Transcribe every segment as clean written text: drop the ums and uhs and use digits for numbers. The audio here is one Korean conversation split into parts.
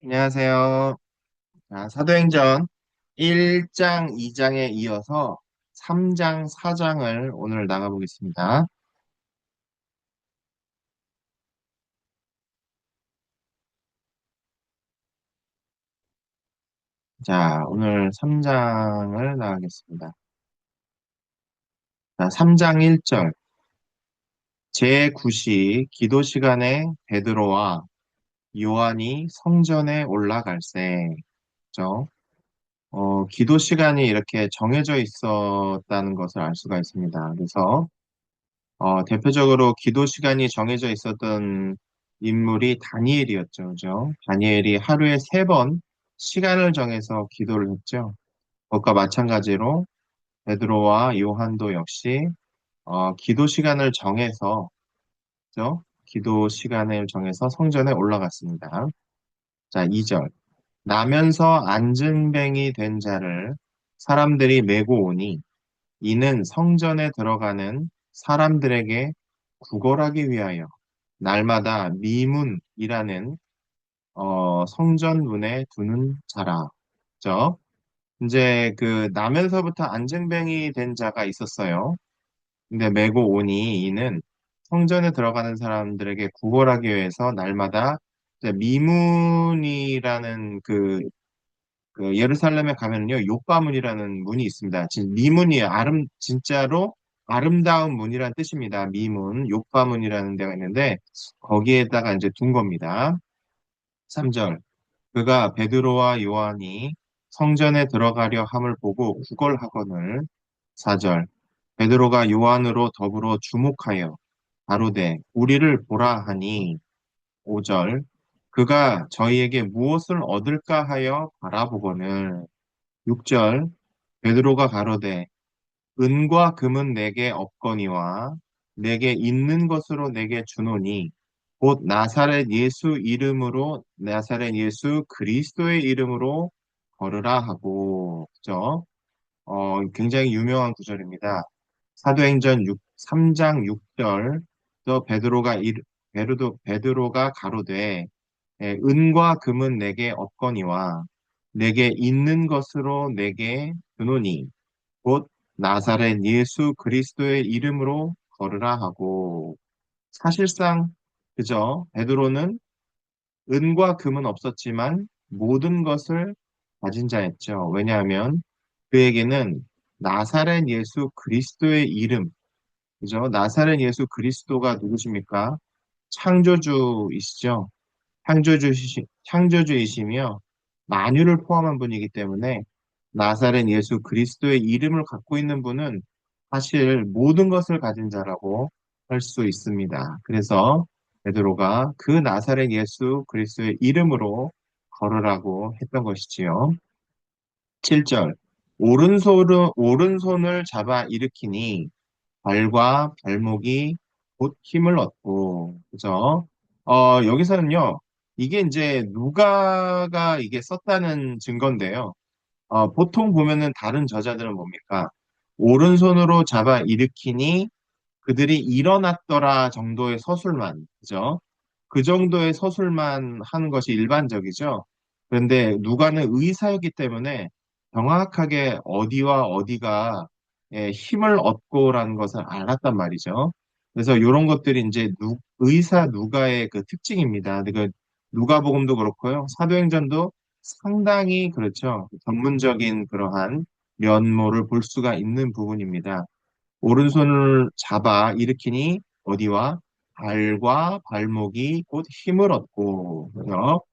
안녕하세요. 자, 사도행전 1장, 2장에 이어서 3장, 4장을 오늘 나가보겠습니다. 자, 오늘 3장을 나가겠습니다. 자, 3장 1절. 제9시 기도 시간에 베드로와 요한이 성전에 올라갈세. 그죠? 기도 시간이 이렇게 정해져 있었다는 것을 알 수가 있습니다. 그래서 대표적으로 기도 시간이 정해져 있었던 인물이 다니엘이었죠. 그죠? 다니엘이 하루에 3번 시간을 정해서 기도를 했죠. 그것과 마찬가지로 베드로와 요한도 역시 기도 시간을 정해서, 그죠? 기도 시간을 정해서 성전에 올라갔습니다. 자, 2절. 나면서 안진뱅이 된 자를 사람들이 메고 오니 이는 성전에 들어가는 사람들에게 구걸하기 위하여 날마다 미문이라는 성전 문에 두는 자라. 그죠? 이제 그 나면서부터 안증뱅이 된 자가 있었어요. 근데 메고 오니 이는 성전에 들어가는 사람들에게 구걸하기 위해서 날마다 이제 미문이라는 그 예루살렘에 가면요, 욕과문이라는 문이 있습니다. 미문이에요. 진짜로 아름다운 문이라는 뜻입니다. 미문, 욕과문이라는 데가 있는데, 거기에다가 이제 둔 겁니다. 3절. 그가 베드로와 요한이 성전에 들어가려 함을 보고 구걸하거늘. 4절. 베드로가 요한으로 더불어 주목하여 가로되 우리를 보라 하니. 5절. 그가 저희에게 무엇을 얻을까 하여 바라보거늘. 6절. 베드로가 가로되 은과 금은 내게 없거니와 내게 있는 것으로 내게 주노니 곧 나사렛 예수 이름으로 나사렛 예수 그리스도의 이름으로 걸으라 하고. 그죠? 굉장히 유명한 구절입니다. 사도행전 3장 6절. 또 베드로가 가로되 은과 금은 내게 없거니와 내게 있는 것으로 내게 주노니 곧 나사렛 예수 그리스도의 이름으로 걸으라 하고. 사실상 그저 베드로는 은과 금은 없었지만 모든 것을 가진 자였죠. 왜냐하면 그에게는 나사렛 예수 그리스도의 이름, 그죠? 나사렛 예수 그리스도가 누구십니까? 창조주이시죠. 창조주이시며 만유를 포함한 분이기 때문에 나사렛 예수 그리스도의 이름을 갖고 있는 분은 사실 모든 것을 가진 자라고 할 수 있습니다. 그래서 베드로가 그 나사렛 예수 그리스도의 이름으로 걸으라고 했던 것이지요. 7절. 오른손을 잡아 일으키니 발과 발목이 곧 힘을 얻고. 그죠? 여기서는요, 이게 이제 누가가 이게 썼다는 증거인데요. 보통 보면은 다른 저자들은 뭡니까? 오른손으로 잡아 일으키니 그들이 일어났더라 정도의 서술만, 그죠? 그 정도의 서술만 하는 것이 일반적이죠. 그런데 누가는 의사였기 때문에 정확하게 어디와 어디가 힘을 얻고라는 것을 알았단 말이죠. 그래서 이런 것들이 이제 의사 누가의 그 특징입니다. 그 누가복음도 그렇고요. 사도행전도 상당히 그렇죠. 전문적인 그러한 면모를 볼 수가 있는 부분입니다. 오른손을 잡아 일으키니 어디와 발과 발목이 곧 힘을 얻고. 그죠?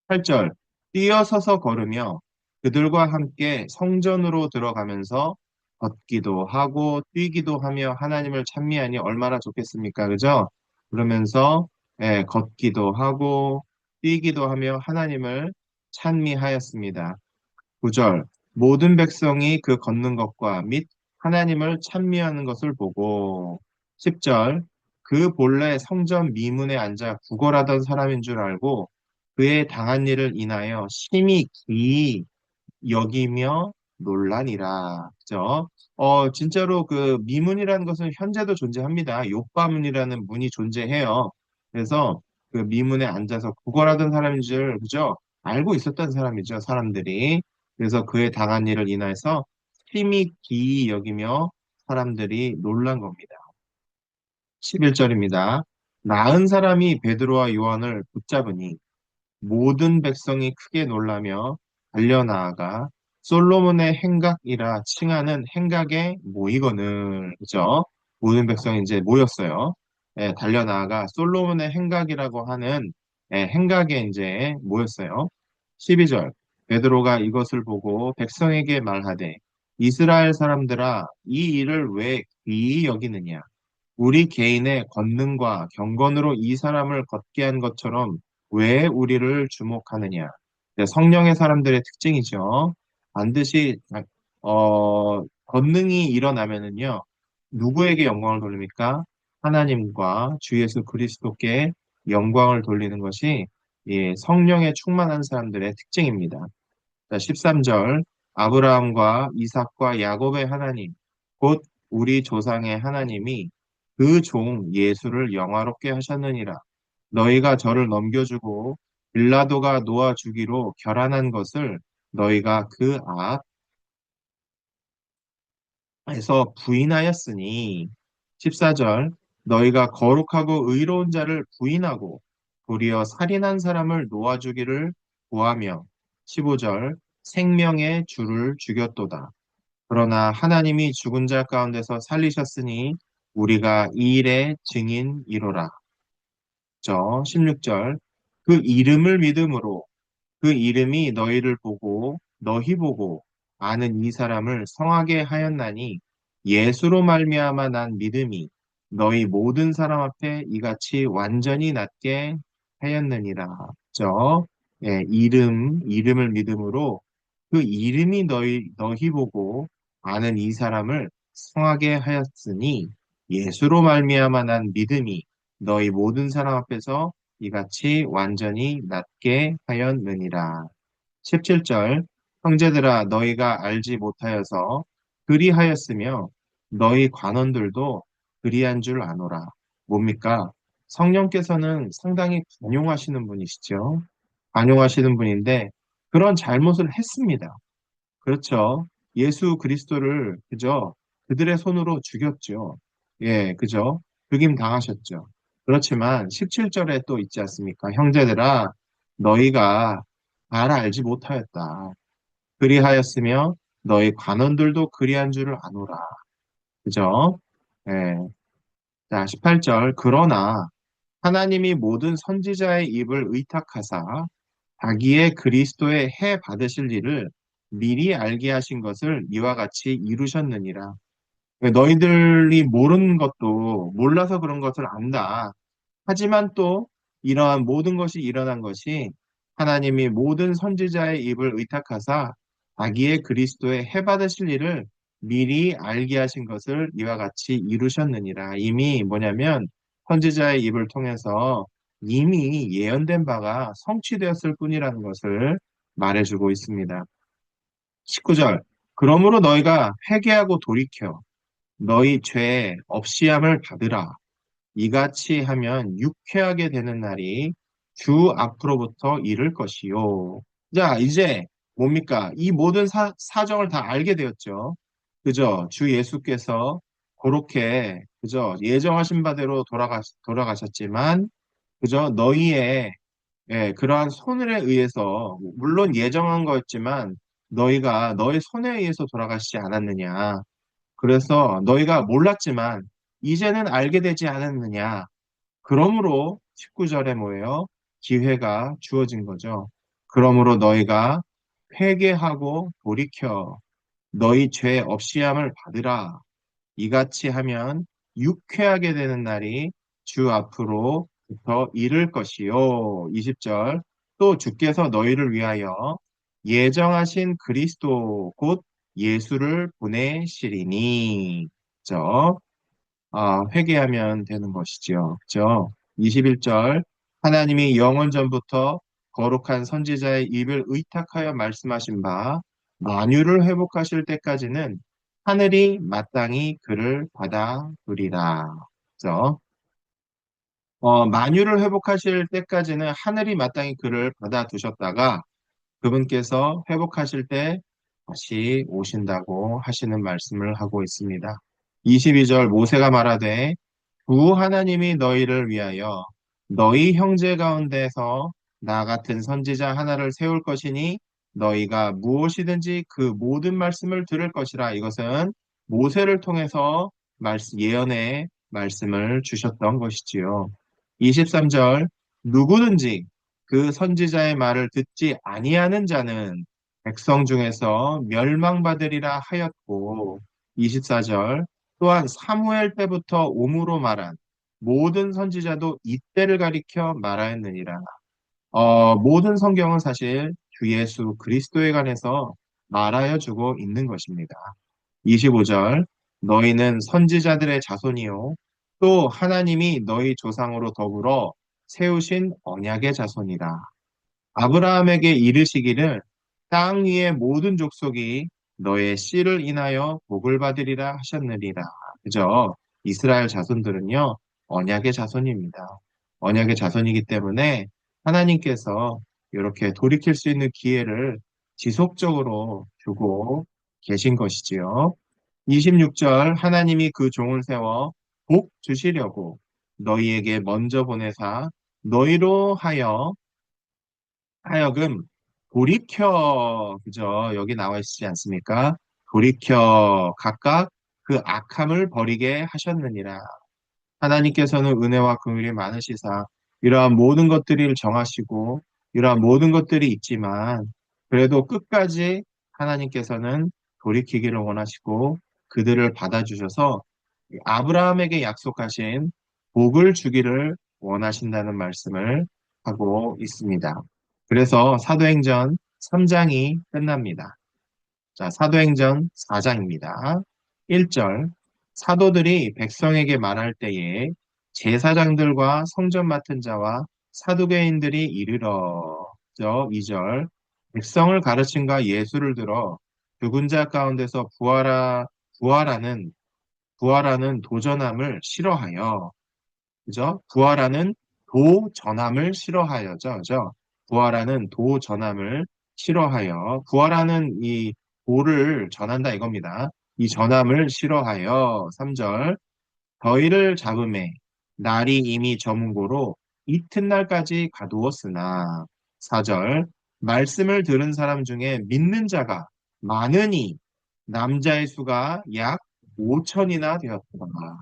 8절. 뛰어서서 걸으며 그들과 함께 성전으로 들어가면서 걷기도 하고 뛰기도 하며 하나님을 찬미하니 얼마나 좋겠습니까? 그죠? 그러면서 걷기도 하고 뛰기도 하며 하나님을 찬미하였습니다. 9절. 모든 백성이 그 걷는 것과 및 하나님을 찬미하는 것을 보고. 10절. 그 본래 성전 미문에 앉아 구걸하던 사람인 줄 알고 그의 당한 일을 인하여 심히 기이 여기며 논란이라. 그죠? 진짜로 그 미문이라는 것은 현재도 존재합니다. 욥과문이라는 문이 존재해요. 그래서 그 미문에 앉아서 구걸하던 사람인 줄, 그죠? 알고 있었던 사람이죠, 사람들이. 그래서 그의 당한 일을 인하여서 심히 기이 여기며 사람들이 놀란 겁니다. 11절입니다. 나은 사람이 베드로와 요한을 붙잡으니 모든 백성이 크게 놀라며 달려나아가 솔로몬의 행각이라 칭하는 행각에 모이거늘. 그죠? 모든 백성이 이제 모였어요. 예, 달려나아가 솔로몬의 행각이라고 하는 행각에 이제 모였어요. 12절. 베드로가 이것을 보고 백성에게 말하되 이스라엘 사람들아 이 일을 왜 귀히 여기느냐? 우리 개인의 권능과 경건으로 이 사람을 걷게 한 것처럼 왜 우리를 주목하느냐? 네, 성령의 사람들의 특징이죠. 반드시 권능이 일어나면은요, 누구에게 영광을 돌립니까? 하나님과 주 예수 그리스도께 영광을 돌리는 것이 예, 성령에 충만한 사람들의 특징입니다. 자, 13절. 아브라함과 이삭과 야곱의 하나님, 곧 우리 조상의 하나님이 그 종 예수를 영화롭게 하셨느니라. 너희가 저를 넘겨주고 빌라도가 놓아주기로 결안한 것을 너희가 그 앞에서 부인하였으니 14절. 너희가 거룩하고 의로운 자를 부인하고 도리어 살인한 사람을 놓아주기를 구하며 15절. 생명의 주를 죽였도다. 그러나 하나님이 죽은 자 가운데서 살리셨으니 우리가 이 일의 증인이로라. 16절. 그 이름을 믿음으로 그 이름이 너희를 보고 너희 보고 아는 이 사람을 성하게 하였나니 예수로 말미암아 난 믿음이 너희 모든 사람 앞에 이같이 완전히 낫게 하였느니라. 그죠? 예, 이름을 믿음으로 그 이름이 너희 보고 아는 이 사람을 성하게 하였으니 예수로 말미암아 난 믿음이 너희 모든 사람 앞에서 이같이 완전히 낫게 하였느니라. 17절. 형제들아 너희가 알지 못하여서 그리하였으며 너희 관원들도 그리한 줄 아노라. 뭡니까? 성령께서는 상당히 관용하시는 분이시죠. 관용하시는 분인데 그런 잘못을 했습니다. 그렇죠. 예수 그리스도를 그저 그들의 손으로 죽였죠. 예, 그죠. 죽임 당하셨죠. 그렇지만 17절에 또 있지 않습니까? 형제들아, 너희가 잘 알지 못하였다. 그리하였으며 너희 관원들도 그리한 줄을 아노라. 그죠? 예. 자, 18절. 그러나 하나님이 모든 선지자의 입을 의탁하사 자기의 그리스도의 해 받으실 일을 미리 알게 하신 것을 이와 같이 이루셨느니라. 너희들이 모르는 것도 몰라서 그런 것을 안다. 하지만 또 이러한 모든 것이 일어난 것이 하나님이 모든 선지자의 입을 의탁하사 자기의 그리스도의 해 받으실 일을 미리 알게 하신 것을 이와 같이 이루셨느니라. 이미 뭐냐면 선지자의 입을 통해서 이미 예언된 바가 성취되었을 뿐이라는 것을 말해주고 있습니다. 19절. 그러므로 너희가 회개하고 돌이켜 너희 죄 없이함을 받으라. 이같이 하면 유쾌하게 되는 날이 주 앞으로부터 이를 것이요. 자, 이제 뭡니까? 이 모든 사정을 다 알게 되었죠. 그죠? 주 예수께서 그렇게, 그죠? 예정하신 바대로 돌아가셨지만, 그죠? 너희의, 예, 그러한 손에 의해서, 물론 예정한 거였지만, 너희가 너의 손에 의해서 돌아가시지 않았느냐. 그래서 너희가 몰랐지만, 이제는 알게 되지 않았느냐. 그러므로 19절에 뭐예요? 기회가 주어진 거죠. 그러므로 너희가 회개하고 돌이켜 너희 죄 없이함을 받으라. 이같이 하면 유쾌하게 되는 날이 주 앞으로부터 이를 것이요. 20절. 또 주께서 너희를 위하여 예정하신 그리스도 곧 예수를 보내시리니. 그죠? 회개하면 되는 것이죠. 그죠? 21절. 하나님이 영원 전부터 거룩한 선지자의 입을 의탁하여 말씀하신 바 만유를 회복하실 때까지는 하늘이 마땅히 그를 받아두리라. 그죠? 만유를 회복하실 때까지는 하늘이 마땅히 그를 받아두셨다가 그분께서 회복하실 때 다시 오신다고 하시는 말씀을 하고 있습니다. 22절 모세가 말하되 주 하나님이 너희를 위하여 너희 형제 가운데서 나 같은 선지자 하나를 세울 것이니 너희가 무엇이든지 그 모든 말씀을 들을 것이라. 이것은 모세를 통해서 예언의 말씀을 주셨던 것이지요. 23절 누구든지 그 선지자의 말을 듣지 아니하는 자는 백성 중에서 멸망받으리라 하였고 24절 또한 사무엘 때부터 오므로 말한 모든 선지자도 이때를 가리켜 말하였느니라. 모든 성경은 사실 주 예수 그리스도에 관해서 말하여 주고 있는 것입니다. 25절 너희는 선지자들의 자손이요 또 하나님이 너희 조상으로 더불어 세우신 언약의 자손이라. 아브라함에게 이르시기를 땅 위의 모든 족속이 너의 씨를 인하여 복을 받으리라 하셨느니라. 그죠? 이스라엘 자손들은요, 언약의 자손입니다. 언약의 자손이기 때문에 하나님께서 이렇게 돌이킬 수 있는 기회를 지속적으로 주고 계신 것이지요. 26절 하나님이 그 종을 세워 복 주시려고 너희에게 먼저 보내사 너희로 하여금 돌이켜, 그죠? 여기 나와 있지 않습니까? 돌이켜 각각 그 악함을 버리게 하셨느니라. 하나님께서는 은혜와 긍휼이 많으시사 이러한 모든 것들을 정하시고 이러한 모든 것들이 있지만 그래도 끝까지 하나님께서는 돌이키기를 원하시고 그들을 받아주셔서 아브라함에게 약속하신 복을 주기를 원하신다는 말씀을 하고 있습니다. 그래서 사도행전 3장이 끝납니다. 자, 사도행전 4장입니다. 1절 사도들이 백성에게 말할 때에 제사장들과 성전 맡은 자와 사두개인들이 이르러 2절 백성을 가르침과 예수를 들어 죽은 자 가운데서 부활하는 도전함을 싫어하여 그죠? 부활하는 도전함을 싫어하여죠. 그죠? 부활하는 도전함을 싫어하여 부활하는 이 도를 전한다 이겁니다. 이 전함을 싫어하여 3절 저희를 잡음에 날이 이미 저문고로 이튿날까지 가두었으나 4절 말씀을 들은 사람 중에 믿는 자가 많으니 남자의 수가 약 5천이나 되었다.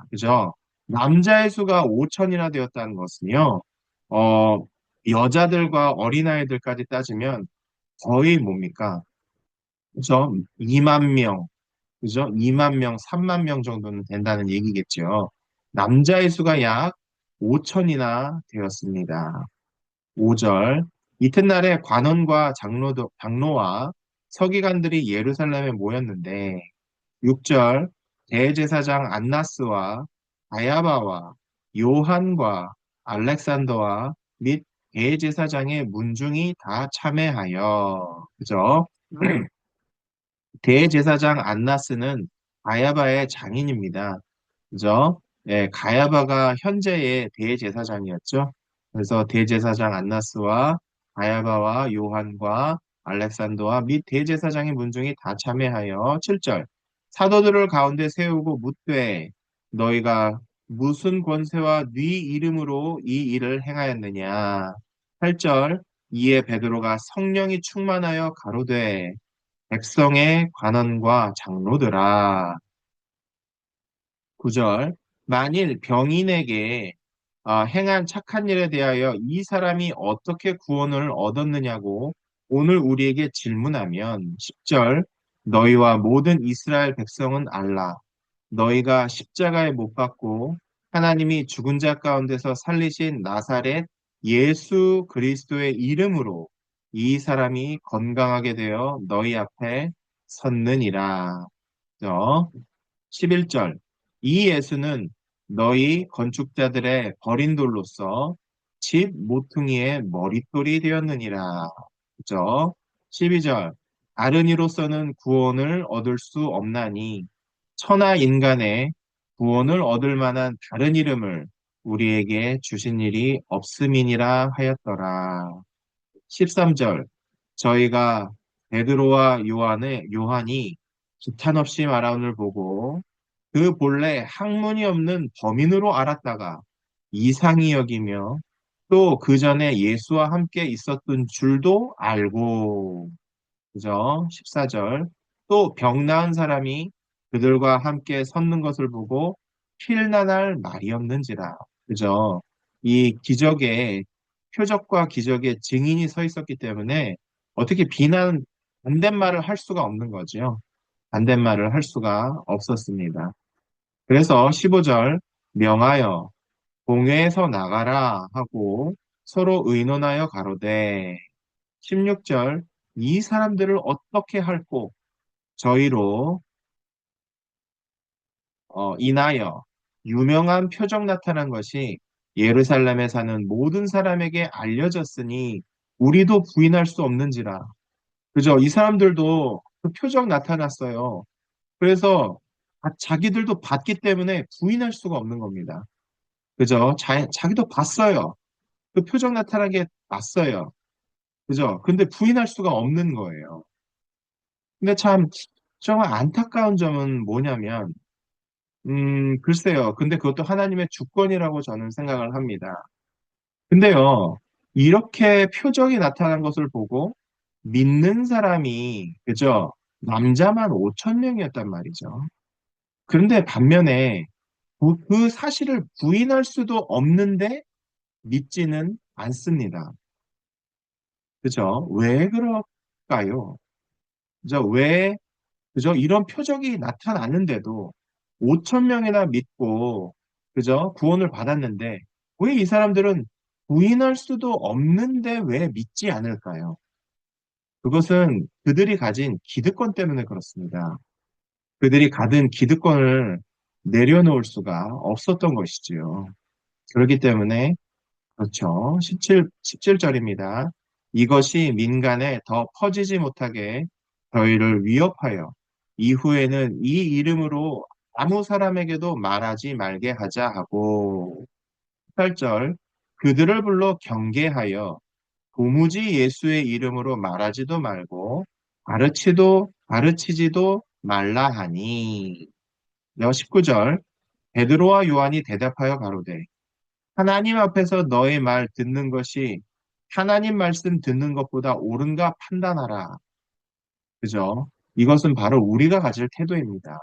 그죠? 남자의 수가 5천이나 되었다는 것은요, 어, 여자들과 어린아이들까지 따지면 거의 뭡니까? 그죠? 2만 명, 그죠? 2만 명, 3만 명 정도는 된다는 얘기겠죠. 남자의 수가 약 5천이나 되었습니다. 5절. 이튿날에 관원과 장로와 서기관들이 예루살렘에 모였는데 6절 대제사장 안나스와 바야바와 요한과 알렉산더와 및 대제사장의 문중이 다 참회하여 그죠? 대제사장 안나스는 가야바의 장인입니다. 그죠? 네, 가야바가 현재의 대제사장이었죠. 그래서 대제사장 안나스와 가야바와 요한과 알렉산더와 및 대제사장의 문중이 다 참회하여 7절 사도들을 가운데 세우고 묻되 너희가 무슨 권세와 네 이름으로 이 일을 행하였느냐 8절 이에 베드로가 성령이 충만하여 가로되 백성의 관원과 장로들아 9절 만일 병인에게 행한 착한 일에 대하여 이 사람이 어떻게 구원을 얻었느냐고 오늘 우리에게 질문하면 10절 너희와 모든 이스라엘 백성은 알라 너희가 십자가에 못 박고 하나님이 죽은 자 가운데서 살리신 나사렛 예수 그리스도의 이름으로 이 사람이 건강하게 되어 너희 앞에 섰느니라. 11절 이 예수는 너희 건축자들의 버린 돌로서 집 모퉁이의 머릿돌이 되었느니라. 그죠? 12절 다른 이로서는 구원을 얻을 수 없나니 천하 인간의 구원을 얻을 만한 다른 이름을 우리에게 주신 일이 없음이니라 하였더라. 13절 저희가 베드로와 요한이 기탄 없이 말하온을 보고 그 본래 학문이 없는 범인으로 알았다가 이상히 여기며 또 그 전에 예수와 함께 있었던 줄도 알고, 그죠? 14절. 또 병 나은 사람이 그들과 함께 섰는 것을 보고 필난할 말이 없는지라. 그죠? 이 기적의 표적과 기적의 증인이 서 있었기 때문에 어떻게 반대말을 할 수가 없는 거죠. 반대말을 할 수가 없었습니다. 그래서 15절 명하여 공회에서 나가라 하고 서로 의논하여 가로되 16절 이 사람들을 어떻게 할꼬 저희로 인하여 유명한 표적 나타난 것이 예루살렘에 사는 모든 사람에게 알려졌으니 우리도 부인할 수 없는지라. 그죠? 이 사람들도 그 표적 나타났어요. 그래서 자기들도 봤기 때문에 부인할 수가 없는 겁니다. 그죠? 자기도 봤어요. 그 표적 나타난 게 맞어요. 그죠? 근데 부인할 수가 없는 거예요. 근데 참, 정말 안타까운 점은 뭐냐면, 글쎄요. 근데 그것도 하나님의 주권이라고 저는 생각을 합니다. 근데요, 이렇게 표적이 나타난 것을 보고 믿는 사람이, 그죠? 남자만 5천 명이었단 말이죠. 그런데 반면에 그 사실을 부인할 수도 없는데 믿지는 않습니다. 그죠? 왜 그럴까요? 그죠? 그죠? 이런 표적이 나타났는데도 5천 명이나 믿고, 그죠? 구원을 받았는데, 왜 이 사람들은 부인할 수도 없는데 왜 믿지 않을까요? 그것은 그들이 가진 기득권 때문에 그렇습니다. 그들이 가진 기득권을 내려놓을 수가 없었던 것이지요. 그렇기 때문에 그렇죠. 17절입니다. 이것이 민간에 더 퍼지지 못하게 저희를 위협하여 이후에는 이 이름으로 아무 사람에게도 말하지 말게 하자 하고 18절 그들을 불러 경계하여 도무지 예수의 이름으로 말하지도 말고 가르치지도 말라 하니 19절 베드로와 요한이 대답하여 가로되 하나님 앞에서 너의 말 듣는 것이 하나님 말씀 듣는 것보다 옳은가 판단하라. 그죠? 이것은 바로 우리가 가질 태도입니다.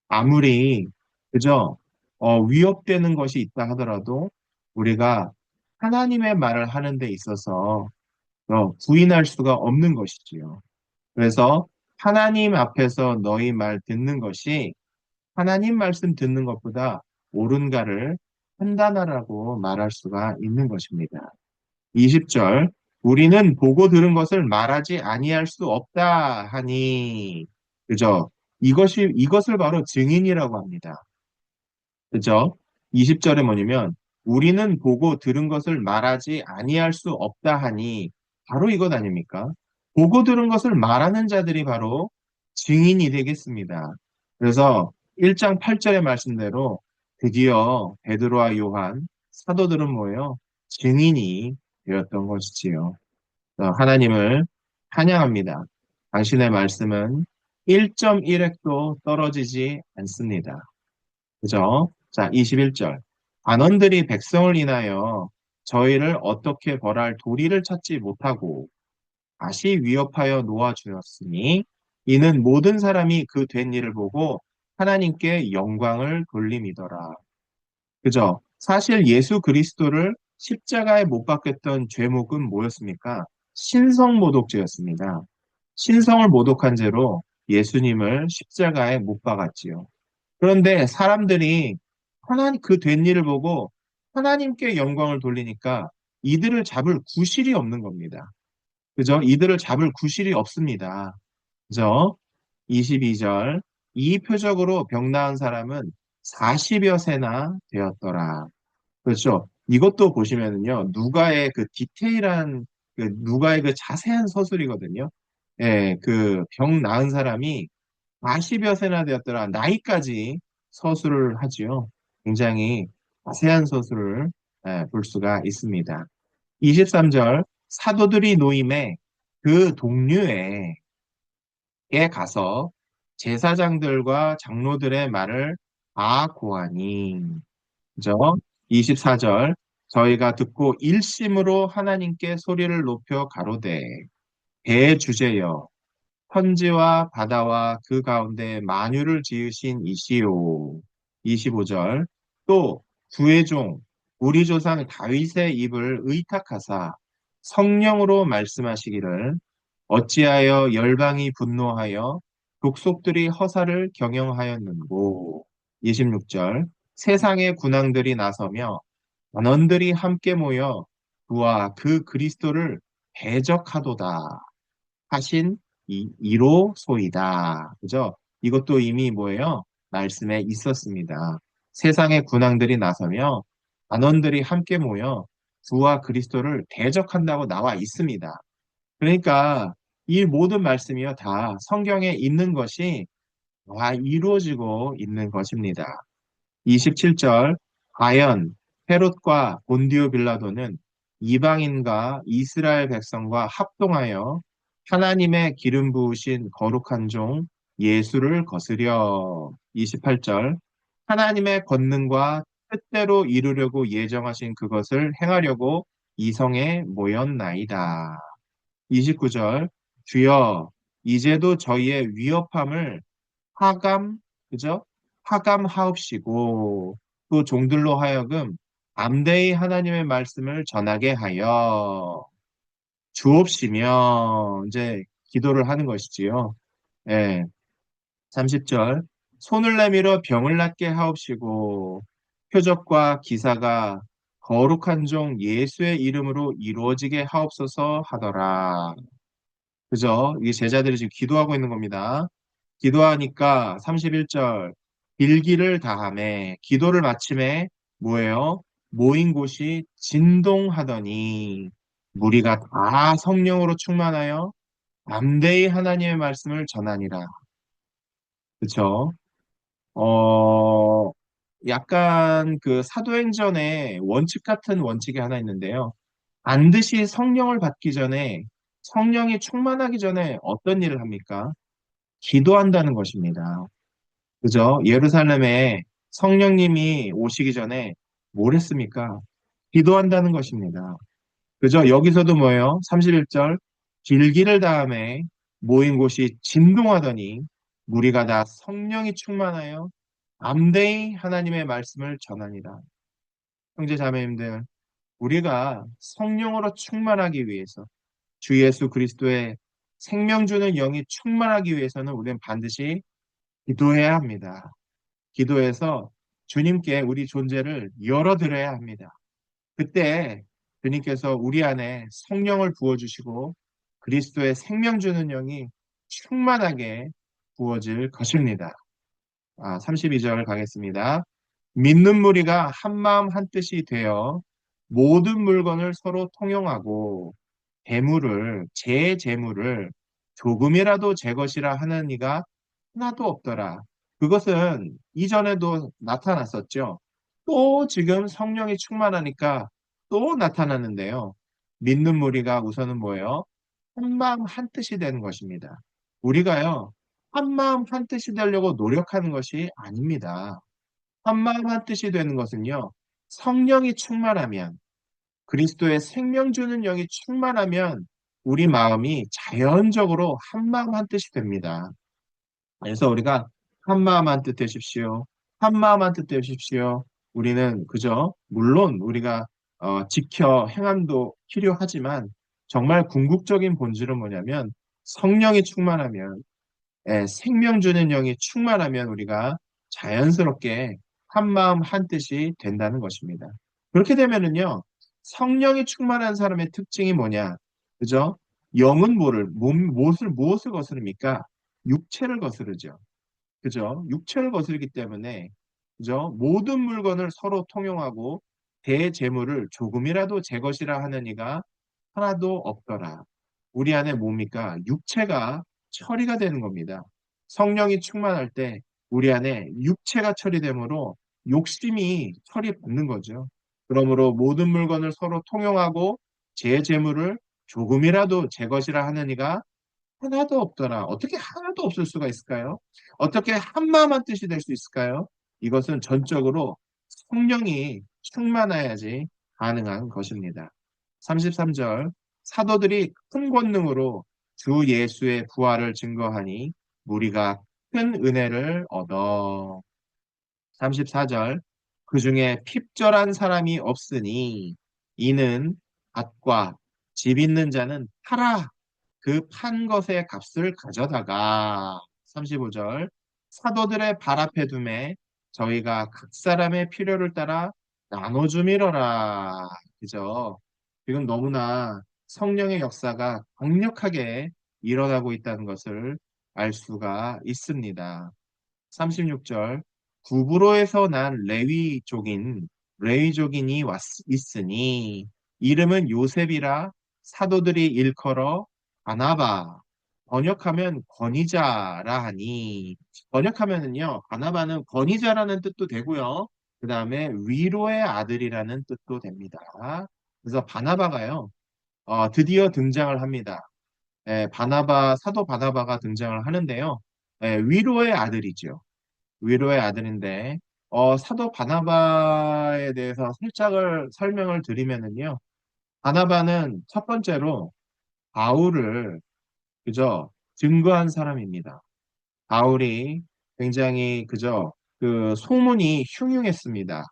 아무리, 그죠? 위협되는 것이 있다 하더라도 우리가 하나님의 말을 하는 데 있어서 부인할 수가 없는 것이지요. 그래서 하나님 앞에서 너희 말 듣는 것이 하나님 말씀 듣는 것보다 옳은가를 판단하라고 말할 수가 있는 것입니다. 20절 우리는 보고 들은 것을 말하지 아니할 수 없다 하니 그죠? 이것을 바로 증인이라고 합니다. 그죠? 20절에 뭐냐면 우리는 보고 들은 것을 말하지 아니할 수 없다 하니 바로 이것 아닙니까? 보고 들은 것을 말하는 자들이 바로 증인이 되겠습니다. 그래서 1장 8절의 말씀대로 드디어 베드로와 요한 사도들은 뭐예요? 증인이 되었던 것이지요. 하나님을 찬양합니다. 당신의 말씀은 1.1획도 떨어지지 않습니다. 그죠? 자, 21절. 관원들이 백성을 인하여 저희를 어떻게 벌할 도리를 찾지 못하고 다시 위협하여 놓아주었으니 이는 모든 사람이 그 된 일을 보고 하나님께 영광을 돌림이더라. 그죠? 사실 예수 그리스도를 십자가에 못 박혔던 죄목은 뭐였습니까? 신성모독죄였습니다. 신성을 모독한 죄로 예수님을 십자가에 못 박았지요. 그런데 사람들이 하나님 그 된 일을 보고 하나님께 영광을 돌리니까 이들을 잡을 구실이 없는 겁니다. 그죠? 이들을 잡을 구실이 없습니다. 그죠? 22절. 이 표적으로 병 나은 사람은 40여 세나 되었더라. 그렇죠? 이것도 보시면은요, 누가의 그 자세한 서술이거든요. 예, 그 병 나은 사람이 40여 세나 되었더라. 나이까지 서술을 하지요. 굉장히 자세한 서술을 볼 수가 있습니다. 23절 사도들이 노임에 그 동류에 가서 제사장들과 장로들의 말을 다 고하니, 그죠? 24절, 저희가 듣고 일심으로 하나님께 소리를 높여 가로되, 대주제여, 천지와 바다와 그 가운데 만유를 지으신 이시오. 25절, 또 주의 종, 우리 조상 다윗의 입을 의탁하사 성령으로 말씀하시기를, 어찌하여 열방이 분노하여 족속들이 허사를 경영하였는고. 26절, 세상의 군왕들이 나서며 만원들이 함께 모여 그와 그 그리스도를 대적하도다 하신 이로소이다. 그죠? 이것도 이미 뭐예요? 말씀에 있었습니다. 세상의 군왕들이 나서며 만원들이 함께 모여 주와 그리스도를 대적한다고 나와 있습니다. 그러니까 이 모든 말씀이요 다 성경에 있는 것이 다 이루어지고 있는 것입니다. 27절, 과연 헤롯과 본디오 빌라도는 이방인과 이스라엘 백성과 합동하여 하나님의 기름 부으신 거룩한 종 예수를 거스려. 28절, 하나님의 권능과 뜻대로 이루려고 예정하신 그것을 행하려고 이성에 모였나이다. 29절, 주여, 이제도 저희의 위협함을 하감, 그죠? 하감하옵시고, 또 종들로 하여금 담대히 하나님의 말씀을 전하게 하여 주옵시며, 이제 기도를 하는 것이지요. 예, 30절, 손을 내밀어 병을 낫게 하옵시고, 표적과 기사가 거룩한 종 예수의 이름으로 이루어지게 하옵소서 하더라. 그죠? 이 제자들이 지금 기도하고 있는 겁니다. 기도하니까 31절 일기를 다함에 기도를 마침에 뭐예요? 모인 곳이 진동하더니 무리가 다 성령으로 충만하여 담대히 하나님의 말씀을 전하니라. 그쵸? 어, 약간 그 사도행전에 원칙 같은 원칙이 하나 있는데요. 반드시 성령을 받기 전에 성령이 충만하기 전에 어떤 일을 합니까? 기도한다는 것입니다. 그죠? 예루살렘에 성령님이 오시기 전에 뭘 했습니까? 기도한다는 것입니다. 그죠? 여기서도 뭐예요? 31절 길기를 다음에 모인 곳이 진동하더니 무리가 다 성령이 충만하여 담대히 하나님의 말씀을 전하니라. 형제 자매님들, 우리가 성령으로 충만하기 위해서 주 예수 그리스도의 생명 주는 영이 충만하기 위해서는 우리는 반드시 기도해야 합니다. 기도해서 주님께 우리 존재를 열어드려야 합니다. 그때 주님께서 우리 안에 성령을 부어주시고 그리스도의 생명 주는 영이 충만하게 부어질 것입니다. 32절 가겠습니다. 믿는 무리가 한 마음 한 뜻이 되어 모든 물건을 서로 통용하고 제 재물을 조금이라도 제 것이라 하는 이가 하나도 없더라. 그것은 이전에도 나타났었죠. 또 지금 성령이 충만하니까 또 나타나는데요. 믿는 무리가 우선은 뭐예요? 한 마음 한 뜻이 되는 것입니다. 우리가요, 한 마음 한 뜻이 되려고 노력하는 것이 아닙니다. 한 마음 한 뜻이 되는 것은요, 성령이 충만하면, 그리스도의 생명 주는 영이 충만하면 우리 마음이 자연적으로 한 마음 한 뜻이 됩니다. 그래서 우리가 한 마음 한 뜻 되십시오. 한 마음 한 뜻 되십시오. 우리는 그저 물론 우리가 지켜 행함도 필요하지만 정말 궁극적인 본질은 뭐냐면 성령이 충만하면 생명 주는 영이 충만하면 우리가 자연스럽게 한 마음 한 뜻이 된다는 것입니다. 그렇게 되면은요, 성령이 충만한 사람의 특징이 뭐냐? 그죠? 영은 무엇을 거스릅니까? 육체를 거스르죠. 그죠? 육체를 거스르기 때문에, 그죠? 모든 물건을 서로 통용하고 대재물을 조금이라도 제 것이라 하는 이가 하나도 없더라. 우리 안에 뭡니까? 육체가 처리가 되는 겁니다. 성령이 충만할 때 우리 안에 육체가 처리되므로 욕심이 처리받는 거죠. 그러므로 모든 물건을 서로 통용하고 제 재물을 조금이라도 제 것이라 하는 이가 하나도 없더라. 어떻게 하나도 없을 수가 있을까요? 어떻게 한마음한 뜻이 될 수 있을까요? 이것은 전적으로 성령이 충만해야지 가능한 것입니다. 33절 사도들이 큰 권능으로 주 예수의 부활을 증거하니 무리가 큰 은혜를 얻어. 34절 그 중에 핍절한 사람이 없으니 이는 밭과 집 있는 자는 팔아 그 판 것의 값을 가져다가 35절 사도들의 발 앞에 두매 저희가 각 사람의 필요를 따라 나눠주미러라. 그죠? 지금 너무나 성령의 역사가 강력하게 일어나고 있다는 것을 알 수가 있습니다. 36절 구브로에서 난 레위족인이 있으니 이름은 요셉이라 사도들이 일컬어 바나바 번역하면 권위자라 하니 번역하면은요 바나바는 권위자라는 뜻도 되고요 그 다음에 위로의 아들이라는 뜻도 됩니다. 그래서 바나바가요 드디어 등장을 합니다. 사도 바나바가 등장을 하는데요. 위로의 아들이죠. 위로의 아들인데 사도 바나바에 대해서 살짝을 설명을 드리면은요. 바나바는 첫 번째로 바울을 그저 증거한 사람입니다. 바울이 굉장히 그저 그 소문이 흉흉했습니다.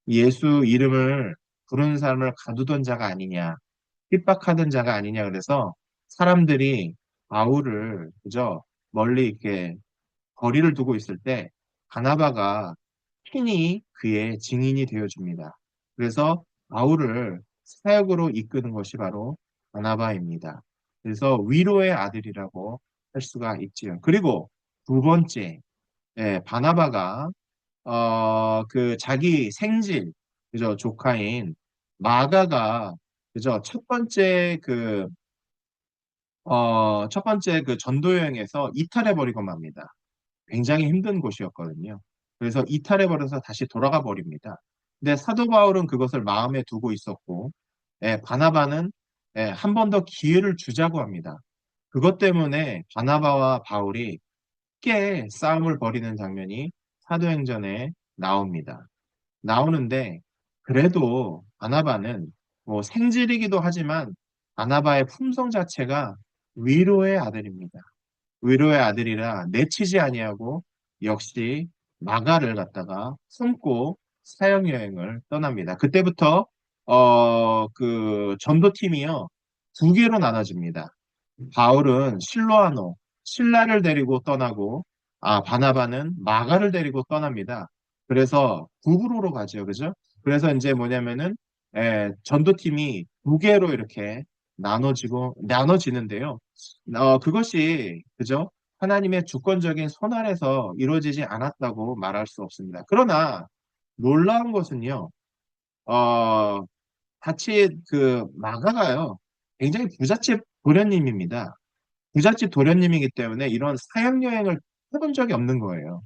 예수 이름을 부르는 사람을 가두던 자가 아니냐, 핍박하던 자가 아니냐 그래서 사람들이 바울을 그저 멀리 이렇게 거리를 두고 있을 때 바나바가 친히 그의 증인이 되어줍니다. 그래서 바울을 사역으로 이끄는 것이 바로 바나바입니다. 그래서 위로의 아들이라고 할 수가 있지요. 그리고 두 번째, 바나바가 그 자기 생질, 그죠 조카인 마가가 그죠 첫 번째 그 전도 여행에서 이탈해 버리고 맙니다. 굉장히 힘든 곳이었거든요. 그래서 이탈해버려서 다시 돌아가 버립니다. 근데 사도 바울은 그것을 마음에 두고 있었고, 바나바는 한 번 더 기회를 주자고 합니다. 그것 때문에 바나바와 바울이 꽤 싸움을 벌이는 장면이 사도행전에 나옵니다. 나오는데, 그래도 바나바는 뭐 생질이기도 하지만 바나바의 품성 자체가 위로의 아들입니다. 위로의 아들이라 내치지 아니하고 역시 마가를 갖다가 품고 사역 여행을 떠납니다. 그때부터 그 전도팀이요 두 개로 나눠집니다. 바울은 실로아노, 신라를 데리고 떠나고, 바나바는 마가를 데리고 떠납니다. 그래서 북으로 가죠. 그죠? 그래서 이제 뭐냐면은, 전도팀이 두 개로 이렇게 나눠지는데요. 그것이, 그죠? 하나님의 주권적인 손 아래서 이루어지지 않았다고 말할 수 없습니다. 그러나 놀라운 것은요, 어, 같이 그 마가가요, 굉장히 부잣집 도련님입니다. 부잣집 도련님이기 때문에 이런 사역 여행을 해본 적이 없는 거예요.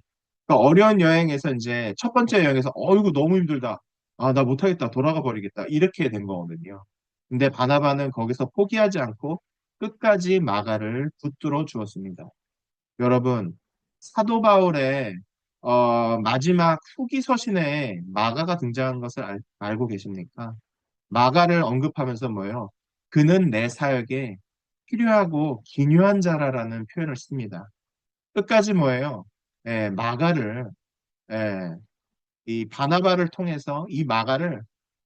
그러니까 어려운 여행에서 이제 첫 번째 여행에서 이거 너무 힘들다. 나 못하겠다. 돌아가 버리겠다. 이렇게 된 거거든요. 근데 바나바는 거기서 포기하지 않고 끝까지 마가를 붙들어 주었습니다. 여러분, 사도 바울의 마지막 후기 서신에 마가가 등장한 것을 알고 계십니까? 마가를 언급하면서 뭐예요? 그는 내 사역에 필요하고 기묘한 자라라는 표현을 씁니다. 끝까지 뭐예요? 마가를 예, 이 바나바를 통해서 이 마가를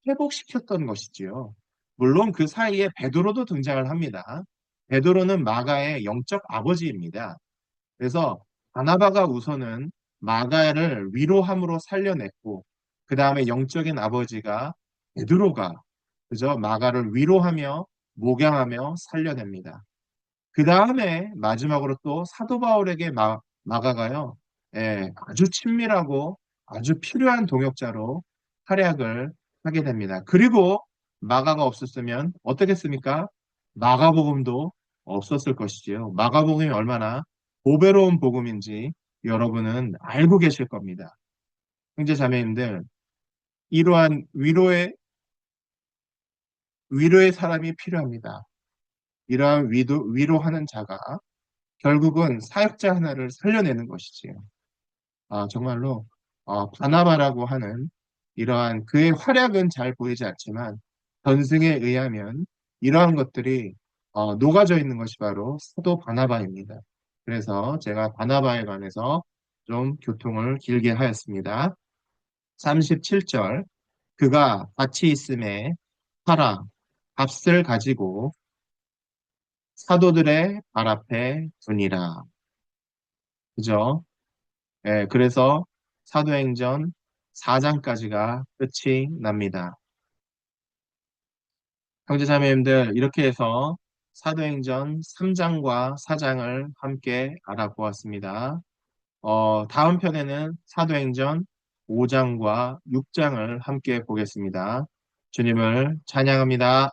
회복시켰던 것이지요. 물론 그 사이에 베드로도 등장을 합니다. 베드로는 마가의 영적 아버지입니다. 그래서 바나바가 우선은 마가를 위로함으로 살려냈고 그 다음에 영적인 아버지가 베드로가 그저 마가를 위로하며 목양하며 살려냅니다. 그 다음에 마지막으로 또 사도 바울에게 마가가요, 아주 친밀하고 아주 필요한 동역자로 활약을 하게 됩니다. 그리고 마가가 없었으면 어떻겠습니까? 마가복음도 없었을 것이지요. 마가복음이 얼마나 보배로운 복음인지 여러분은 알고 계실 겁니다. 형제 자매님들, 이러한 위로의 사람이 필요합니다. 이러한 위로하는 자가 결국은 사역자 하나를 살려내는 것이지요. 정말로 바나바라고 하는 이러한 그의 활약은 잘 보이지 않지만 전승에 의하면 이러한 것들이 녹아져 있는 것이 바로 사도 바나바입니다. 그래서 제가 바나바에 관해서 좀 교통을 길게 하였습니다. 37절 그가 밭이 있음에 팔아 값을 가지고 사도들의 발 앞에 두니라. 그죠? 예, 그래서 사도행전 4장까지가 끝이 납니다. 형제자매님들, 이렇게 해서 사도행전 3장과 4장을 함께 알아보았습니다. 다음 편에는 사도행전 5장과 6장을 함께 보겠습니다. 주님을 찬양합니다.